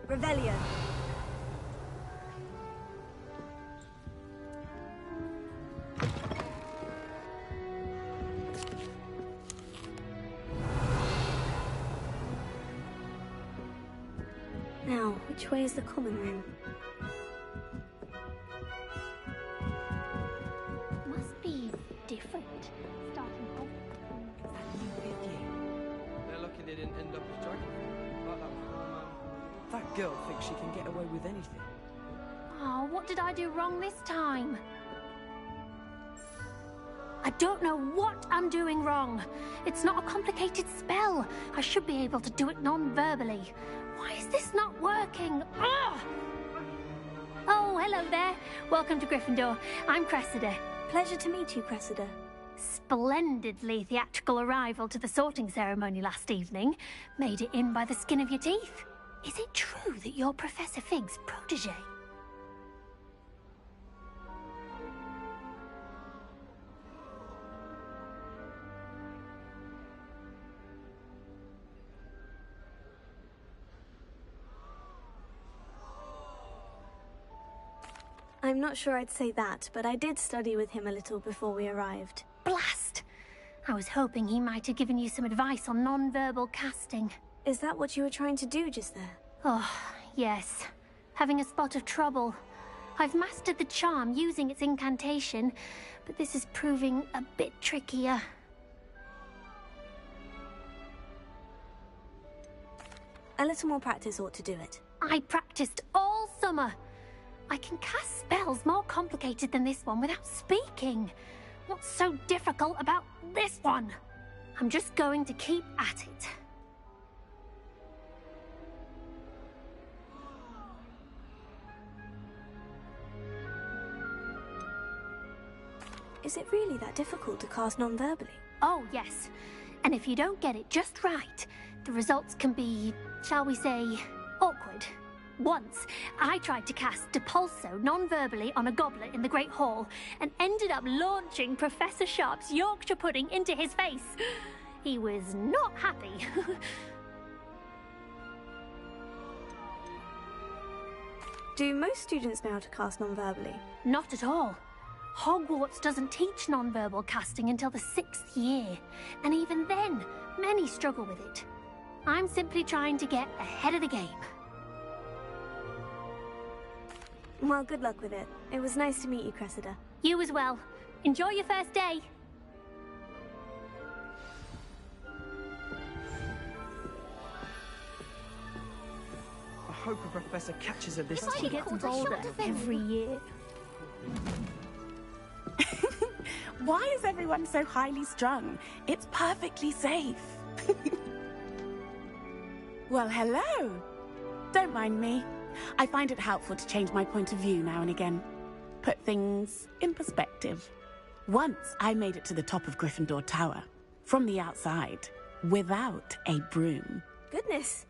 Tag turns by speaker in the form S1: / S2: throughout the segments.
S1: Revelio. Now, which way is the common room?
S2: Must be different. Starting off.
S3: They're lucky they didn't end up as dragon. Like that from, that girl thinks she can get away with anything.
S2: Oh, what did I do wrong this time? I don't know what I'm doing wrong. It's not a complicated spell. I should be able to do it non-verbally. Why is this not working? Ugh! Oh, hello there. Welcome to Gryffindor. I'm Cressida.
S1: Pleasure to meet you, Cressida.
S2: Splendidly theatrical arrival to the sorting ceremony last evening. Made it in by the skin of your teeth. Is it true that you're Professor Fig's protege?
S1: I'm not sure I'd say that, but I did study with him a little before we arrived.
S2: Blast! I was hoping he might have given you some advice on non-verbal casting.
S1: Is that what you were trying to do just there?
S2: Oh, yes. Having a spot of trouble. I've mastered the charm using its incantation, but this is proving a bit trickier.
S1: A little more practice ought to do it.
S2: I practiced all summer. I can cast spells more complicated than this one without speaking. What's so difficult about this one? I'm just going to keep at it.
S1: Is it really that difficult to cast non-verbally?
S2: Oh, yes. And if you don't get it just right, the results can be, shall we say, awkward. Once, I tried to cast Depulso non-verbally on a goblet in the Great Hall and ended up launching Professor Sharp's Yorkshire pudding into his face. He was not happy.
S1: Do most students know how to cast non-verbally?
S2: Not at all. Hogwarts doesn't teach non-verbal casting until the 6th year, and even then, many struggle with it. I'm simply trying to get ahead of the game.
S1: Well, good luck with it. It was nice to meet you, Cressida.
S2: You as well. Enjoy your first day.
S3: I hope a professor catches her this
S2: She
S3: time.
S2: gets bolder every year.
S4: Why is everyone so highly strung? It's perfectly safe. Well, hello. Don't mind me. I find it helpful to change my point of view now and again. Put things in perspective. Once I made it to the top of Gryffindor Tower, from the outside, without a broom.
S1: Goodness.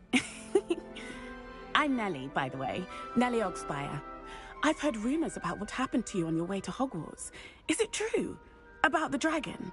S4: I'm Nellie, by the way. Nellie Ogspire. I've heard rumors about what happened to you on your way to Hogwarts. Is it true? About the dragon?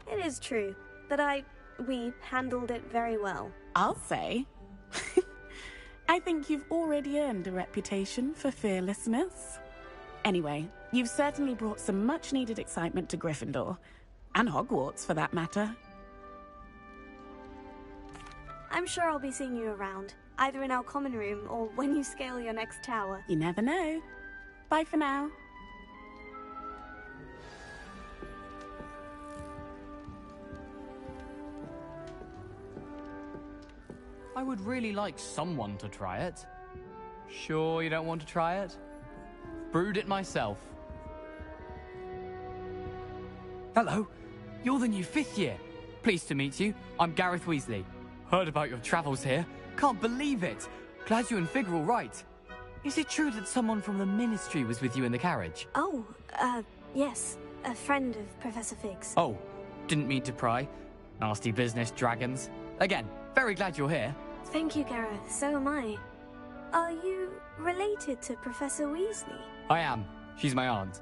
S1: It is true, but we handled it very well.
S4: I'll say. I think you've already earned a reputation for fearlessness. Anyway, you've certainly brought some much-needed excitement to Gryffindor. And Hogwarts, for that matter.
S1: I'm sure I'll be seeing you around, either in our common room or when you scale your next tower.
S4: You never know. Bye for now.
S5: I would really like someone to try it. Sure you don't want to try it? Brewed it myself. Hello, you're the new 5th year. Pleased to meet you. I'm Gareth Weasley. Heard about your travels here. Can't believe it. Glad you and Fig are all right. Is it true that someone from the Ministry was with you in the carriage?
S1: Oh, yes. a friend of Professor Fig's.
S5: Oh, didn't mean to pry. Nasty business, dragons. Again, very glad you're here.
S1: Thank you, Gareth. So am I. Are you related to Professor Weasley?
S5: I am. She's my aunt.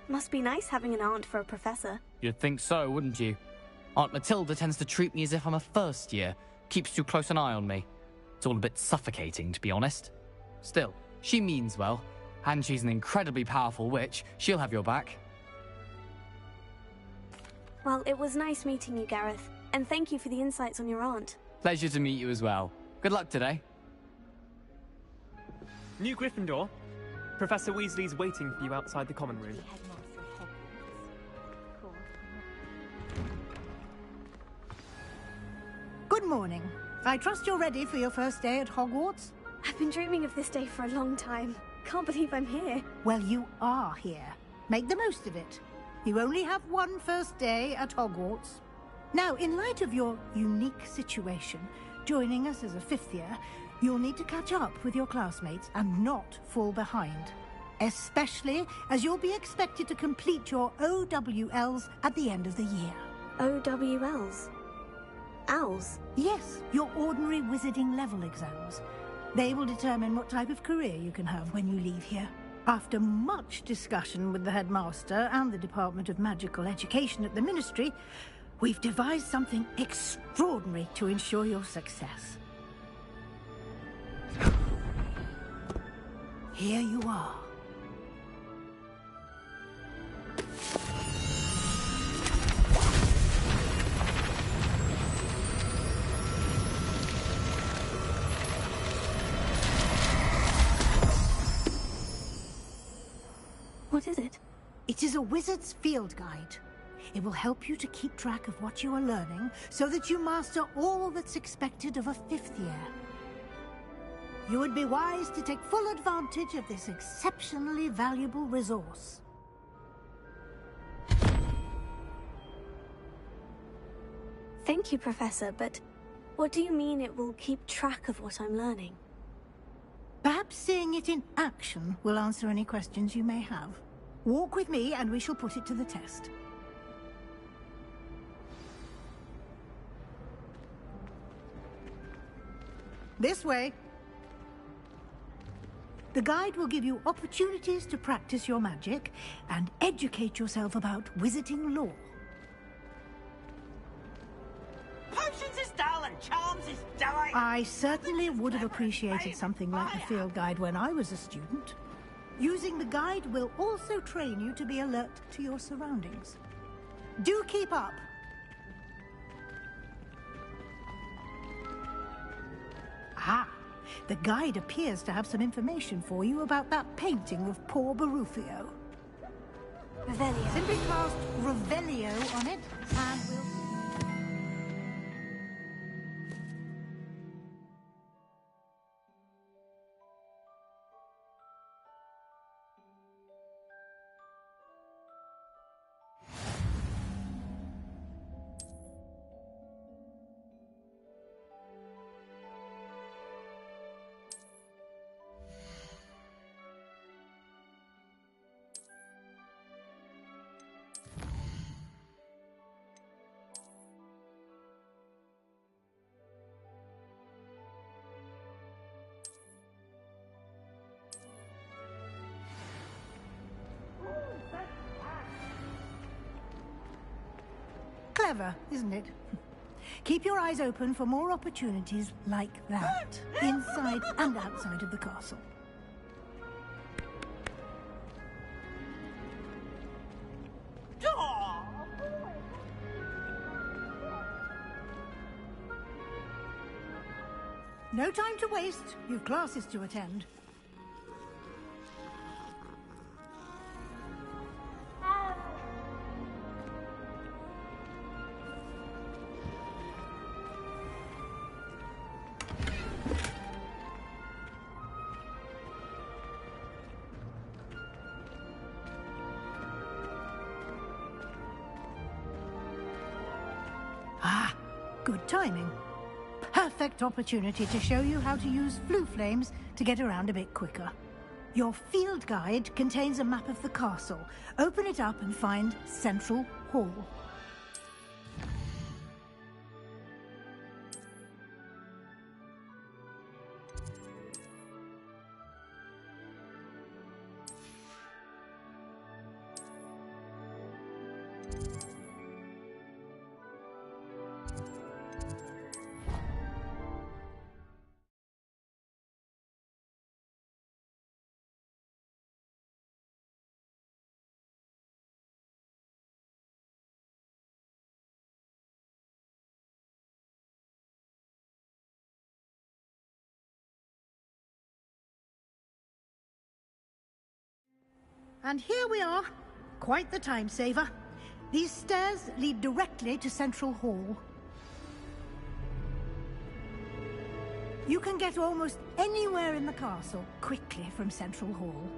S1: Must be nice having an aunt for a professor.
S5: You'd think so, wouldn't you? Aunt Matilda tends to treat me as if I'm a first year, keeps too close an eye on me. It's all a bit suffocating, to be honest. Still, she means well, and she's an incredibly powerful witch. She'll have your back.
S1: Well, it was nice meeting you, Gareth, and thank you for the insights on your aunt.
S5: Pleasure to meet you as well. Good luck today.
S3: New Gryffindor. Professor Weasley's waiting for you outside the common room.
S6: Good morning. I trust you're ready for your first day at Hogwarts?
S1: I've been dreaming of this day for a long time. Can't believe I'm here.
S6: Well, you are here. Make the most of it. You only have one first day at Hogwarts. Now, in light of your unique situation, joining us as a fifth year, you'll need to catch up with your classmates and not fall behind. Especially as you'll be expected to complete your OWLs at the end of the year.
S1: OWLs? Owls?
S6: Yes, your ordinary wizarding level exams. They will determine what type of career you can have when you leave here. After much discussion with the headmaster and the Department of Magical Education at the Ministry, we've devised something extraordinary to ensure your success. Here you are.
S1: What is it?
S6: It is a wizard's field guide. It will help you to keep track of what you are learning so that you master all that's expected of a fifth year. You would be wise to take full advantage of this exceptionally valuable resource.
S1: Thank you, Professor, but what do you mean it will keep track of what I'm learning?
S6: Perhaps seeing it in action will answer any questions you may have. Walk with me and we shall put it to the test. This way. The guide will give you opportunities to practice your magic and educate yourself about wizarding lore.
S7: Potions is dull and charms is dull.
S6: I certainly would have appreciated something like the field guide when I was a student. Using the guide will also train you to be alert to your surroundings. Do keep up. Ah, the guide appears to have some information for you about that painting of poor Barufio.
S1: Revelio.
S6: Simply cast Revelio on it, and we'll... Clever, isn't it? Keep your eyes open for more opportunities like that, inside and outside of the castle. No time to waste. You've classes to attend. Ah, good timing. Perfect opportunity to show you how to use flue flames to get around a bit quicker. Your field guide contains a map of the castle. Open it up and find Central Hall. And here we are. Quite the time saver. These stairs lead directly to Central Hall. You can get almost anywhere in the castle quickly from Central Hall.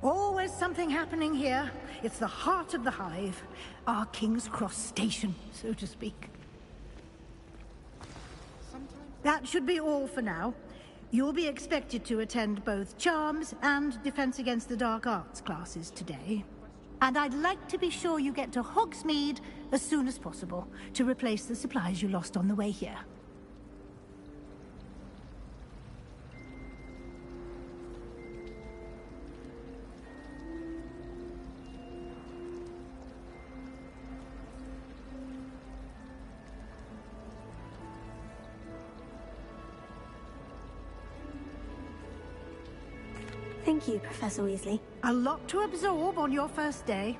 S6: Always something happening here. It's the heart of the hive. Our King's Cross station, so to speak. That should be all for now. You'll be expected to attend both Charms and Defense Against the Dark Arts classes today. And I'd like to be sure you get to Hogsmeade as soon as possible to replace the supplies you lost on the way here.
S1: Thank you, Professor Weasley.
S6: A lot to absorb on your first day,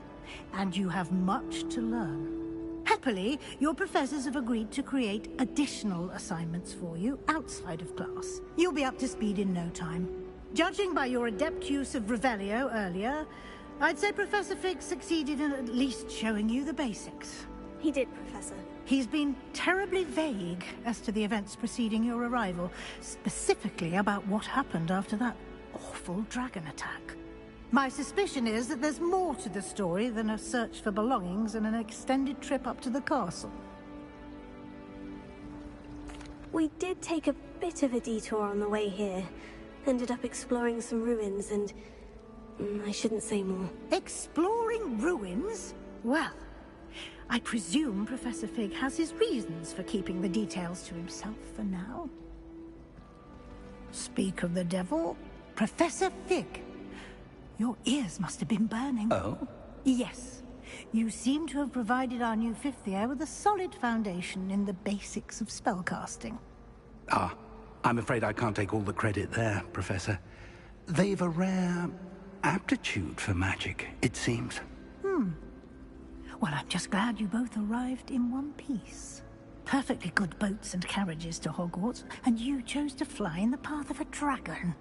S6: and you have much to learn. Happily, your professors have agreed to create additional assignments for you outside of class. You'll be up to speed in no time. Judging by your adept use of Revelio earlier, I'd say Professor Fig succeeded in at least showing you the basics.
S1: He did, Professor.
S6: He's been terribly vague as to the events preceding your arrival, specifically about what happened after that awful dragon attack. My suspicion is that there's more to the story than a search for belongings and an extended trip up to the castle.
S1: We did take a bit of a detour on the way here. Ended up exploring some ruins and... I shouldn't say more.
S6: Exploring ruins? Well, I presume Professor Fig has his reasons for keeping the details to himself for now. Speak of the devil, Professor Fig. Your ears must have been burning.
S8: Oh?
S6: Yes. You seem to have provided our new fifth year with a solid foundation in the basics of spellcasting.
S8: Ah, I'm afraid I can't take all the credit there, Professor. They've a rare aptitude for magic, it seems.
S6: Well, I'm just glad you both arrived in one piece. Perfectly good boats and carriages to Hogwarts, and you chose to fly in the path of a dragon.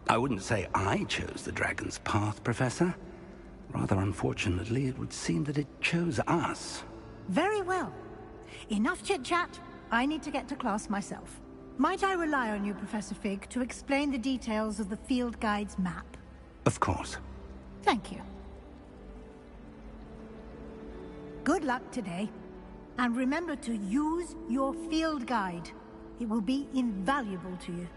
S8: I wouldn't say I chose the dragon's path, Professor. Rather unfortunately, it would seem that it chose us.
S6: Very well. Enough chit-chat. I need to get to class myself. Might I rely on you, Professor Fig, to explain the details of the field guide's map?
S8: Of course.
S6: Thank you. Good luck today. And remember to use your field guide. It will be invaluable to you.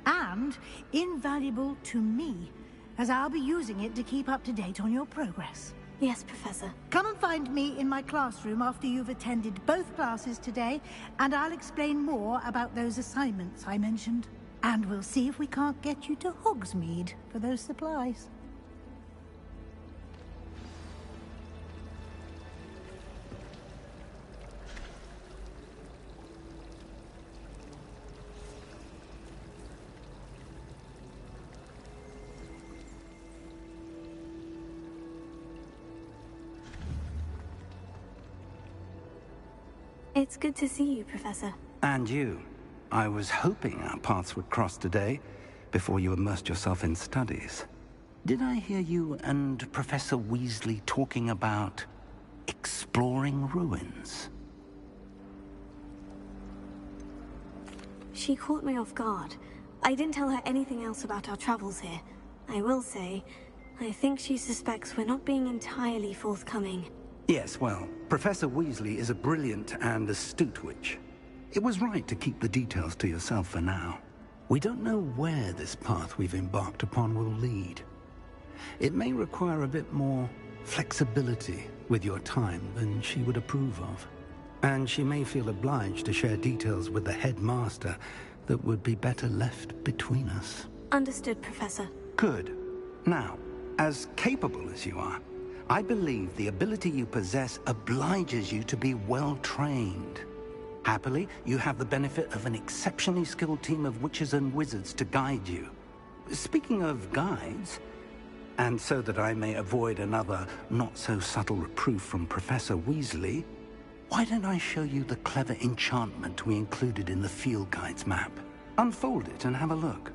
S6: And invaluable to me, as I'll be using it to keep up to date on your progress.
S1: Yes, Professor.
S6: Come and find me in my classroom after you've attended both classes today, and I'll explain more about those assignments I mentioned. And we'll see if we can't get you to Hogsmeade for those supplies.
S1: It's good to see you, Professor.
S8: And you. I was hoping our paths would cross today, before you immersed yourself in studies. Did I hear you and Professor Weasley talking about exploring ruins?
S1: She caught me off guard. I didn't tell her anything else about our travels here. I will say, I think she suspects we're not being entirely forthcoming.
S8: Yes, well, Professor Weasley is a brilliant and astute witch. It was right to keep the details to yourself for now. We don't know where this path we've embarked upon will lead. It may require a bit more flexibility with your time than she would approve of. And she may feel obliged to share details with the headmaster that would be better left between us.
S1: Understood, Professor.
S8: Good. Now, as capable as you are, I believe the ability you possess obliges you to be well-trained. Happily, you have the benefit of an exceptionally skilled team of witches and wizards to guide you. Speaking of guides, and so that I may avoid another not-so-subtle reproof from Professor Weasley, why don't I show you the clever enchantment we included in the field guide's map? Unfold it and have a look.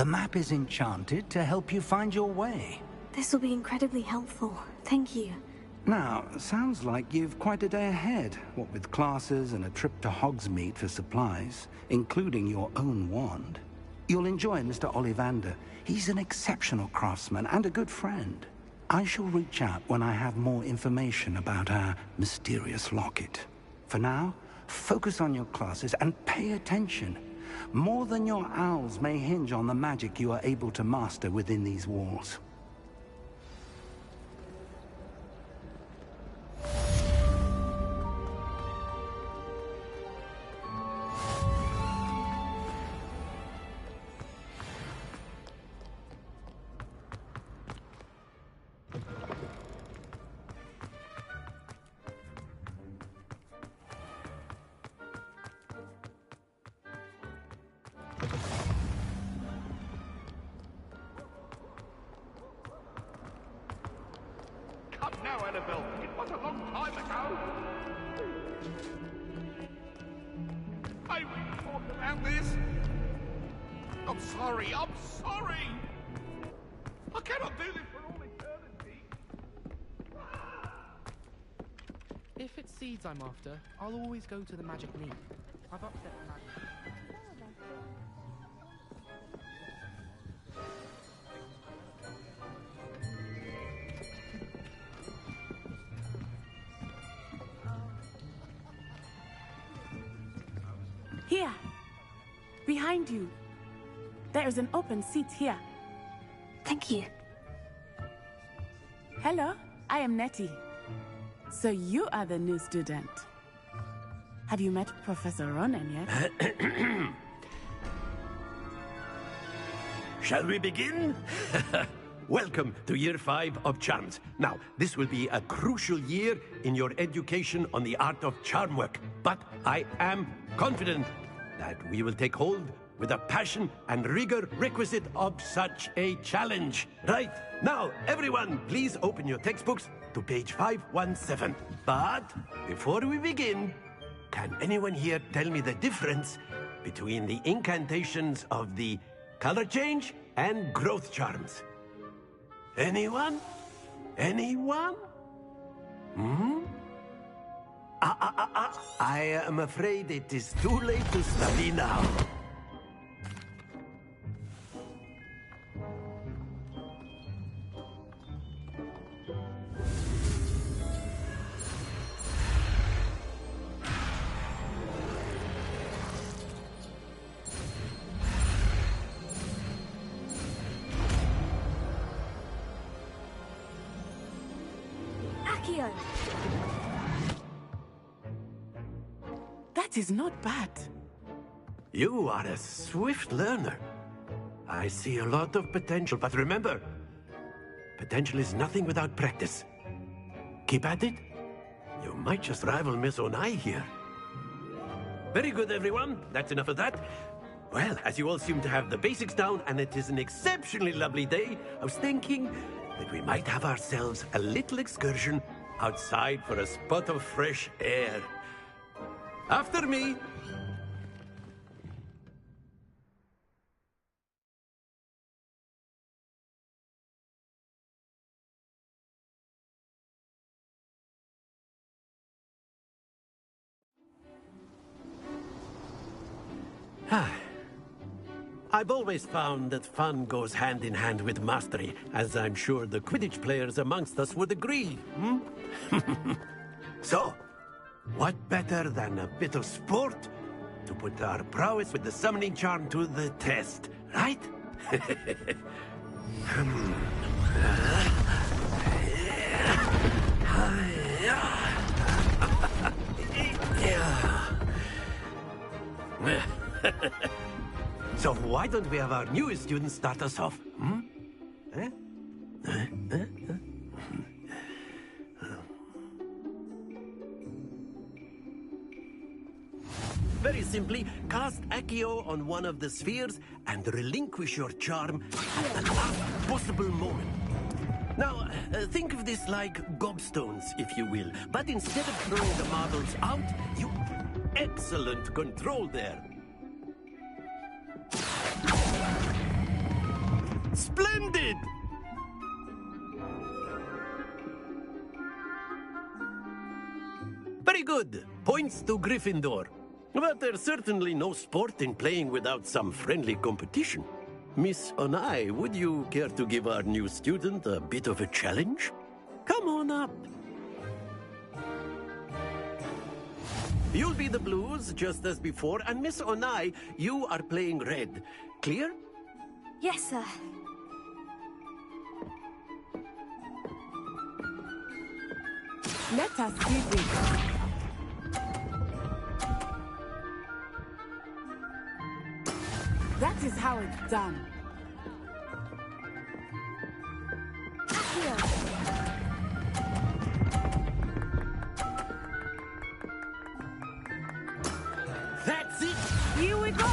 S8: The map is enchanted to help you find your way.
S1: This will be incredibly helpful. Thank you.
S8: Now, sounds like you've quite a day ahead, what with classes and a trip to Hogsmeade for supplies, including your own wand. You'll enjoy Mr. Ollivander. He's an exceptional craftsman and a good friend. I shall reach out when I have more information about our mysterious locket. For now, focus on your classes and pay attention. More than your owls may hinge on the magic you are able to master within these walls.
S9: Come now, Annabelle. It was a long time ago. May we talk about this? I'm sorry. I'm sorry. I cannot do this for all eternity.
S3: If it's seeds I'm after, I'll always go to the magic meat. I've upset the magic.
S4: Here. Behind you. There is an open seat here.
S1: Thank you.
S4: Hello, I am Nettie. So you are the new student. Have you met Professor Ronan yet?
S10: Shall we begin? Welcome to Year 5 of Charms. Now, this will be a crucial year in your education on the art of charm work. But I am confident that we will take hold with the passion and rigor requisite of such a challenge. Right, now, everyone, please open your textbooks to page 517. But before we begin, can anyone here tell me the difference between the incantations of the color change and growth charms? Anyone? Anyone? I am afraid it is too late to study now.
S1: Accio!
S4: That is not bad.
S10: You are a swift learner. I see a lot of potential, but remember, potential is nothing without practice. Keep at it. You might just rival Miss Onai here. Very good, everyone. That's enough of that. Well, as you all seem to have the basics down, and it is an exceptionally lovely day, I was thinking that we might have ourselves a little excursion outside for a spot of fresh air. After me. I've always found that fun goes hand in hand with mastery, as I'm sure the Quidditch players amongst us would agree. So, what better than a bit of sport to put our prowess with the summoning charm to the test, right? So why don't we have our newest student start us off? Very simply, cast Accio on one of the spheres and relinquish your charm at the last possible moment. Now, think of this like gobstones, if you will. But instead of throwing the marbles out, you... Excellent control there. Splendid! Very good. Points to Gryffindor. But there's certainly no sport in playing without some friendly competition. Miss Onai, would you care to give our new student a bit of a challenge? Come on up. You'll be the blues, just as before, and Miss Onai, you are playing red. Clear?
S1: Yes, sir.
S4: Let us see this. That is how it's done.
S1: Here.
S10: That's it!
S4: Here we go!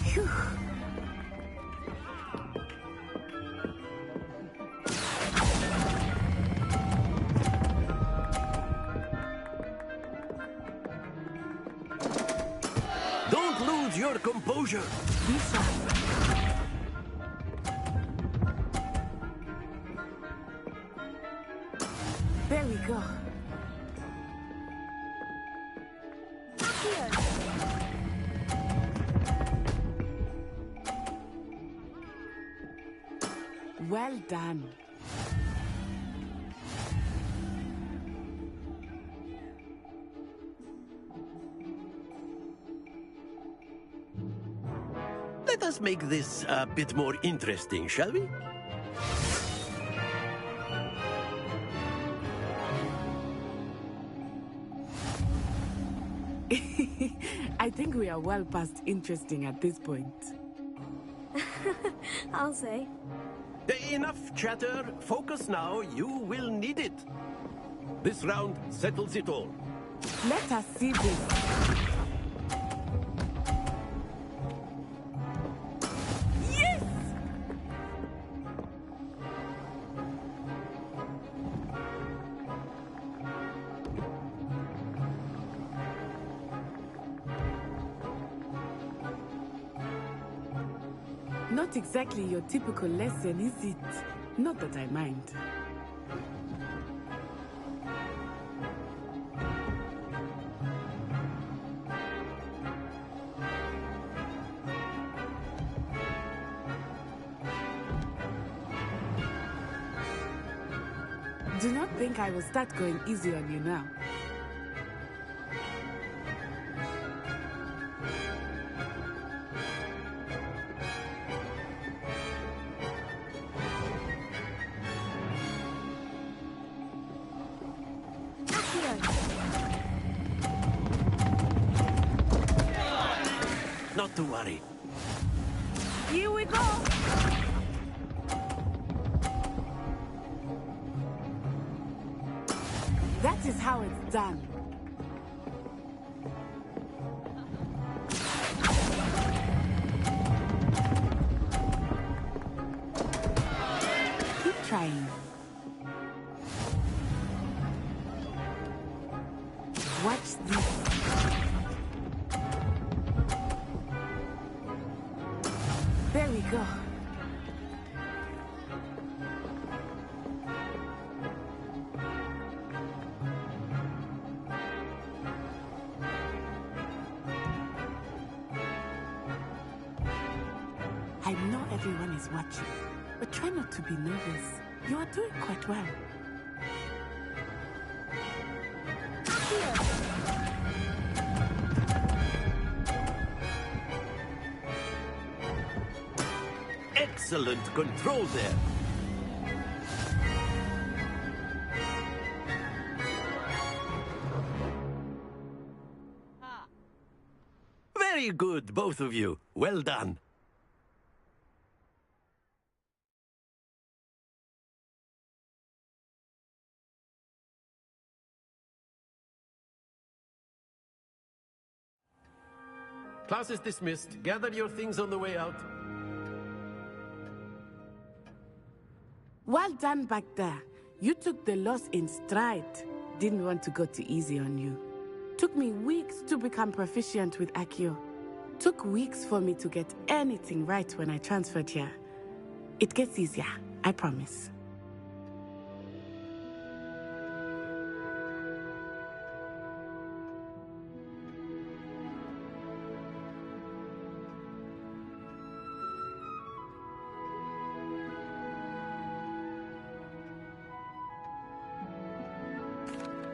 S4: Phew.
S10: Don't lose your composure.
S4: Lisa. There we go.
S1: Here.
S4: Well done.
S10: Let us make this a bit more interesting, shall we?
S4: I think we are well past interesting at this point.
S1: I'll say.
S10: Enough chatter. Focus now. You will need it. This round settles it all.
S4: Let us see this. Yes! Not exactly your typical lesson, is it? Not that I mind. Do not think I will start going easy on you now.
S10: Not to worry.
S4: Here we go! That is how it's done. Keep trying. Watch this. There we go. I know everyone is watching, but try not to be nervous. You are doing quite well.
S10: Excellent control there. Very good, both of you. Well done. Class is dismissed. Gather your things on the way out.
S4: Well done back there. You took the loss in stride. Didn't want to go too easy on you. Took me weeks to become proficient with Accio. Took weeks for me to get anything right when I transferred here. It gets easier, I promise.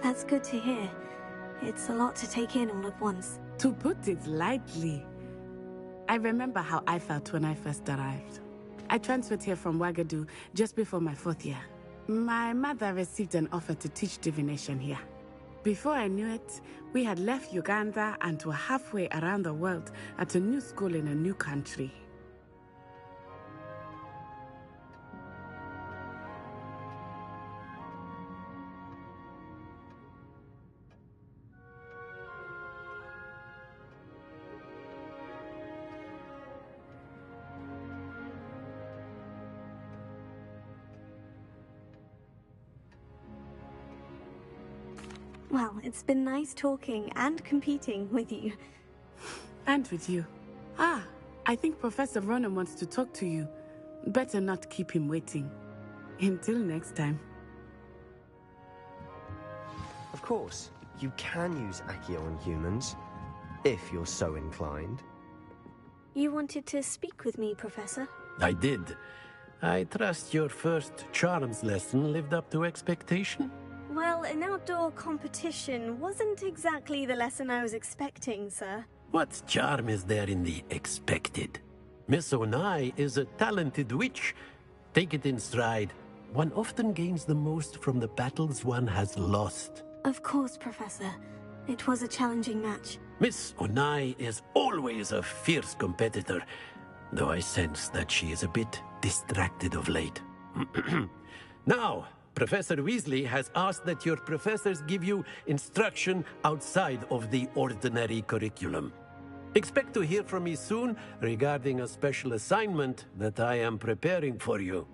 S1: That's good to hear. It's a lot to take in all at once.
S4: To put it lightly, I remember how I felt when I first arrived. I transferred here from Wagadu just before my 4th year. My mother received an offer to teach divination here. Before I knew it, we had left Uganda and were halfway around the world at a new school in a new country.
S1: Well, it's been nice talking and competing with you.
S4: And with you. Ah, I think Professor Ronan wants to talk to you. Better not keep him waiting. Until next time.
S11: Of course, you can use Accio on humans, if you're so inclined.
S1: You wanted to speak with me, Professor?
S10: I did. I trust your first charms lesson lived up to expectation?
S1: Well, an outdoor competition wasn't exactly the lesson I was expecting, sir.
S10: What charm is there in the expected? Miss Onai is a talented witch. Take it in stride. One often gains the most from the battles one has lost.
S1: Of course, Professor. It was a challenging match.
S10: Miss Onai is always a fierce competitor, though I sense that she is a bit distracted of late. Now, Professor Weasley has asked that your professors give you instruction outside of the ordinary curriculum. Expect to hear from me soon regarding a special assignment that I am preparing for you.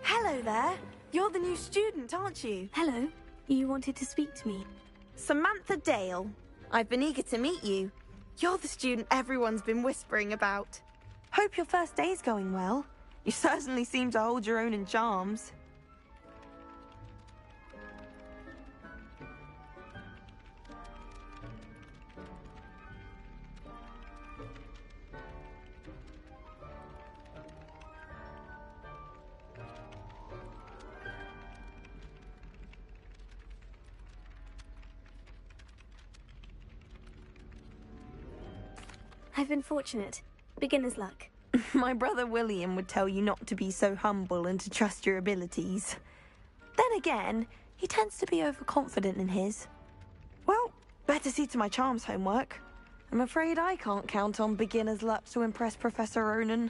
S12: Hello there. You're the new student, aren't you?
S1: Hello. You wanted to speak to me?
S12: Samantha Dale. I've been eager to meet you. You're the student everyone's been whispering about. Hope your first day's going well. You certainly seem to hold your own in charms.
S1: I've been fortunate. Beginner's luck.
S12: My brother William would tell you not to be so humble and to trust your abilities. Then again, he tends to be overconfident in his. Well, better see to my charms homework. I'm afraid I can't count on beginner's luck to impress Professor Ronan.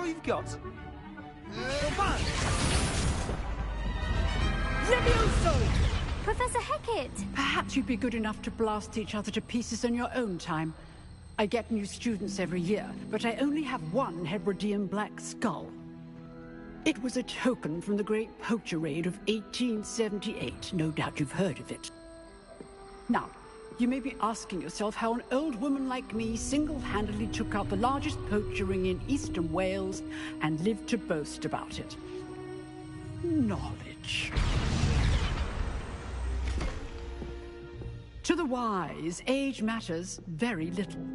S7: you've got?
S6: Levioso!
S2: Professor Hecat!
S13: Perhaps you'd be good enough to blast each other to pieces in your own time. I get new students every year, but I only have one Hebridean black skull. It was a token from the Great Poacher Raid of 1878. No doubt you've heard of it. Now, you may be asking yourself how an old woman like me single-handedly took out the largest poacher ring in eastern Wales and lived to boast about it. Knowledge. To the wise, age matters very little.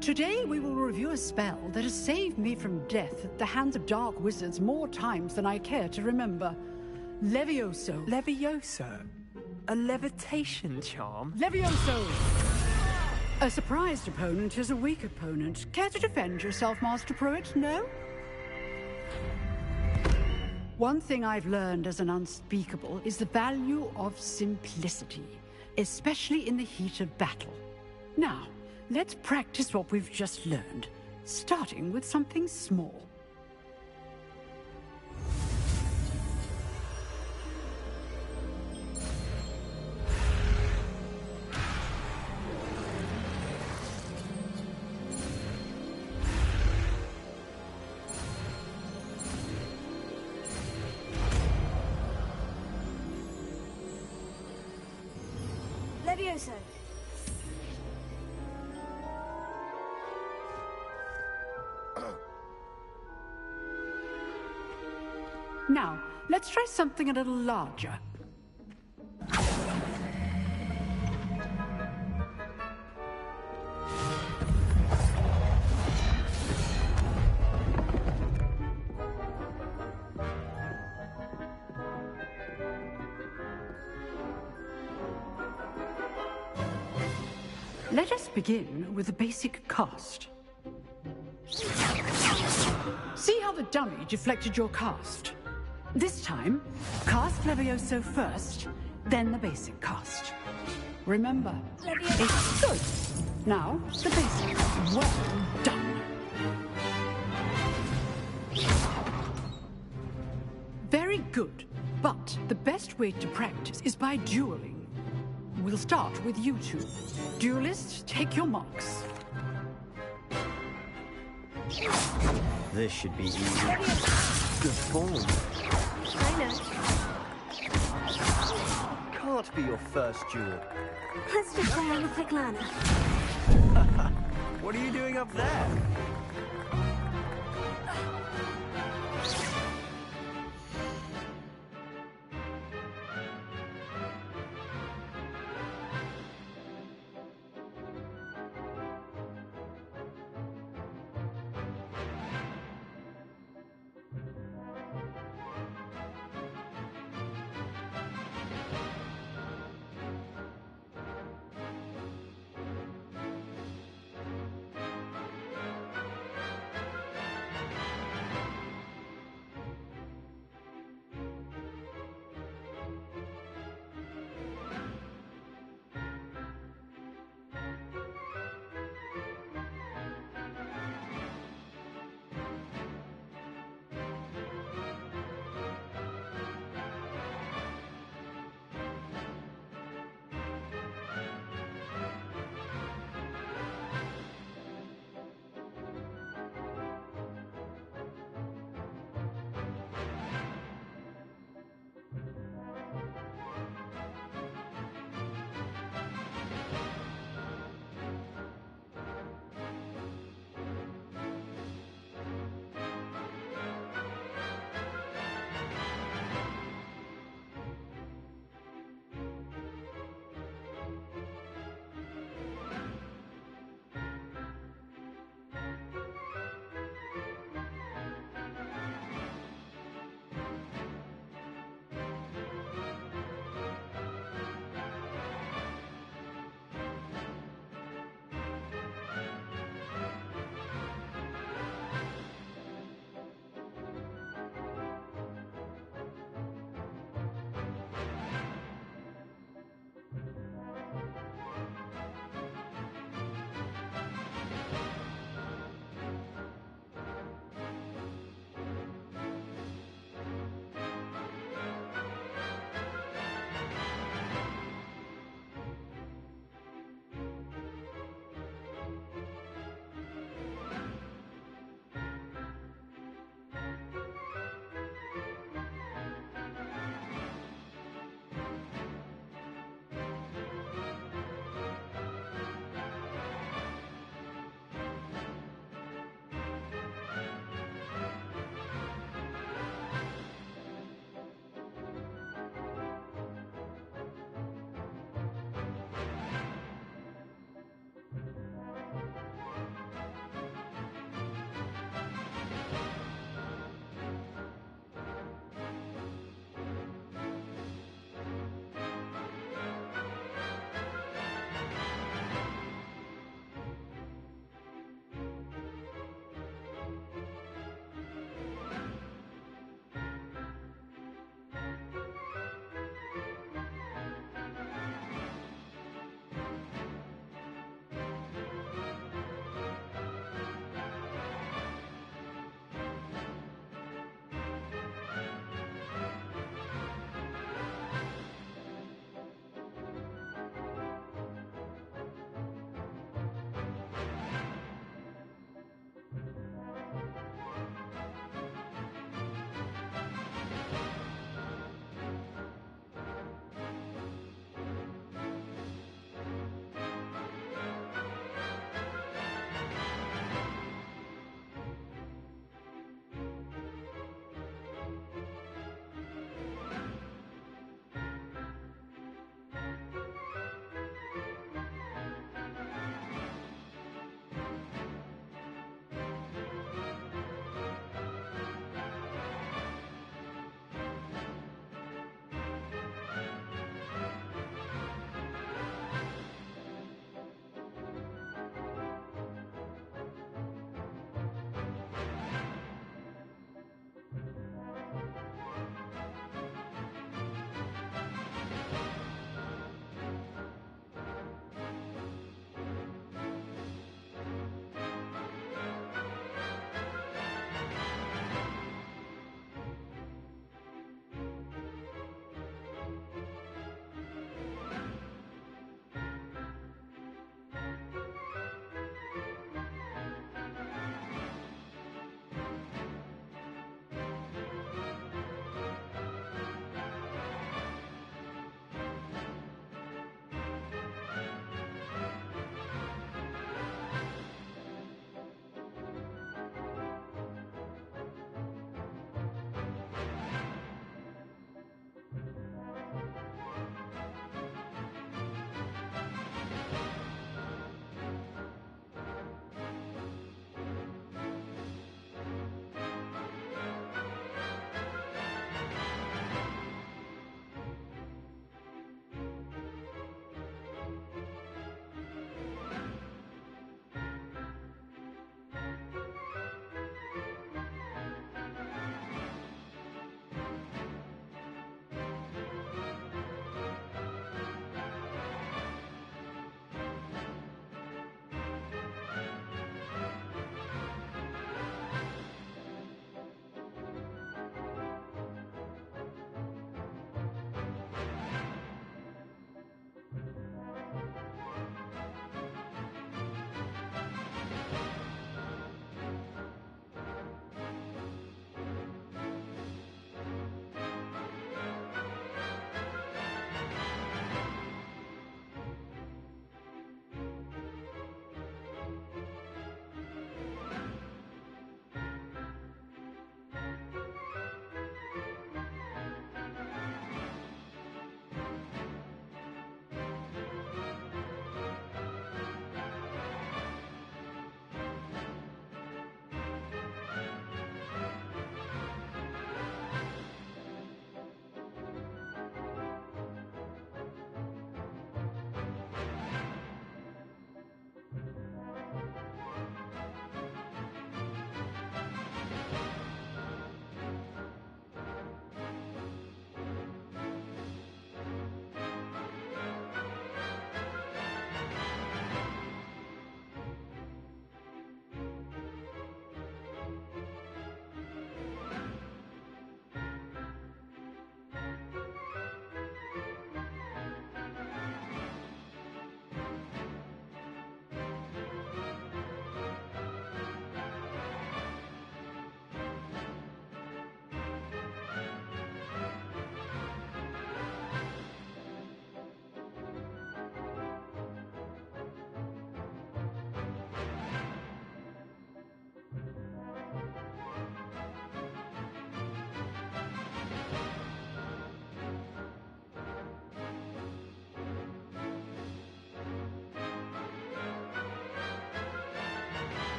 S13: Today we will review a spell that has saved me from death at the hands of dark wizards more times than I care to remember. Levioso.
S7: Levioso? A levitation charm?
S13: Levioso! A surprised opponent is a weak opponent. Care to defend yourself, Master Pruitt? No? One thing I've learned as an unspeakable is the value of simplicity, especially in the heat of battle. Now, let's practice what we've just learned, starting with something small.
S1: Levioso.
S13: Now, let's try something a little larger. Let us begin with the basic cast. See how the dummy deflected your cast? This time, cast Levioso first, then the basic cast. Remember, it's good. Now, the basic. Well done. Very good, but the best way to practice is by dueling. We'll start with you two. Duelists, take your marks.
S11: This should be easy. Good form.
S1: I know.
S11: Can't be your first duel.
S1: Let's just say I'm a quick learner.
S11: What are you doing up there?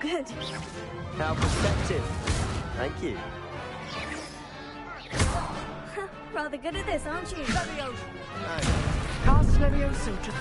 S1: good.
S11: How perceptive. Thank you.
S1: Rather good at this, aren't you?
S6: Cast Levioso to